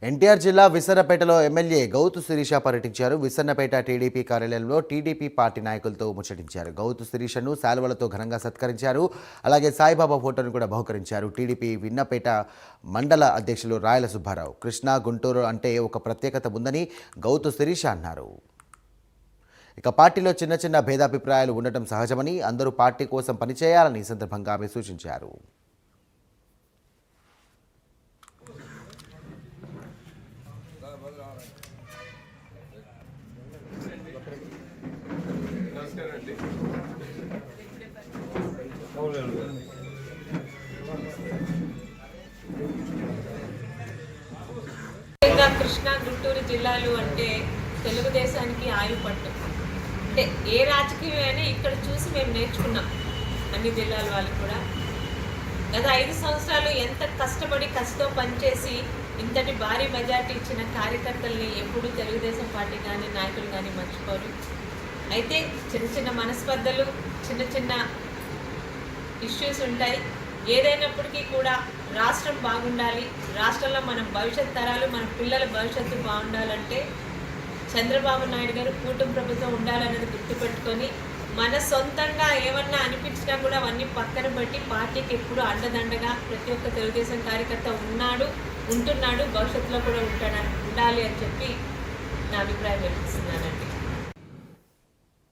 ఎన్టీఆర్ జిల్లా విసన్నపేటలో ఎమ్మెల్యే గౌతు శిరీష పర్యటించారు. విసన్నపేట టీడీపీ కార్యాలయంలో టీడీపీ పార్టీ నాయకులతో ముచ్చటించారు. గౌతు శిరీషను శాలువలతో ఘనంగా సత్కరించారు. అలాగే సాయిబాబా ఫోటోను కూడా బహుకరించారు. టీడీపీ విన్నపేట మండల అధ్యక్షులు రాయల సుబ్బారావు కృష్ణా గుంటూరు అంటే ఒక ప్రత్యేకత ఉందని గౌతు శిరీష అన్నారు. ఇక పార్టీలో చిన్న చిన్న భేదాభిప్రాయాలు ఉండటం సహజమని, అందరూ పార్టీ కోసం పనిచేయాలని ఈ సందర్భంగా ఆమె సూచించారు. కృష్ణా గుంటూరు జిల్లాలు అంటే తెలుగుదేశానికి ఆయుపట్టు. అంటే ఏ రాజకీయమైనా ఇక్కడ చూసి మేము నేర్చుకున్నాం. అన్ని జిల్లాల వాళ్ళు కూడా గత 5 సంవత్సరాలు ఎంత కష్టపడి కష్టతో పనిచేసి ఇంతటి భారీ మెజార్టీ ఇచ్చిన కార్యకర్తల్ని ఎప్పుడూ తెలుగుదేశం పార్టీ కానీ నాయకులు కానీ మర్చిపోరు. అయితే చిన్న చిన్న మనస్పర్ధలు, చిన్న చిన్న ఇష్యూస్ ఉంటాయి. ఏదైనప్పటికీ కూడా రాష్ట్రం బాగుండాలి, రాష్ట్రంలో మన భవిష్యత్ తరాలు, మన పిల్లల భవిష్యత్తు బాగుండాలంటే చంద్రబాబు నాయుడు గారు కూటమి ప్రభుత్వం ఉండాలన్నది గుర్తుపెట్టుకొని మన సొంతంగా ఏమన్నా అనిపించినా కూడా అవన్నీ పక్కన పెట్టి పార్టీకి ఎప్పుడు అండదండగా ప్రతి ఒక్క తెలుగుదేశం కార్యకర్త ఉంటున్నాడు, భవిష్యత్తులో కూడా ఉండాలి అని చెప్పి నా అభిప్రాయం వెలిపిస్తున్నానండి.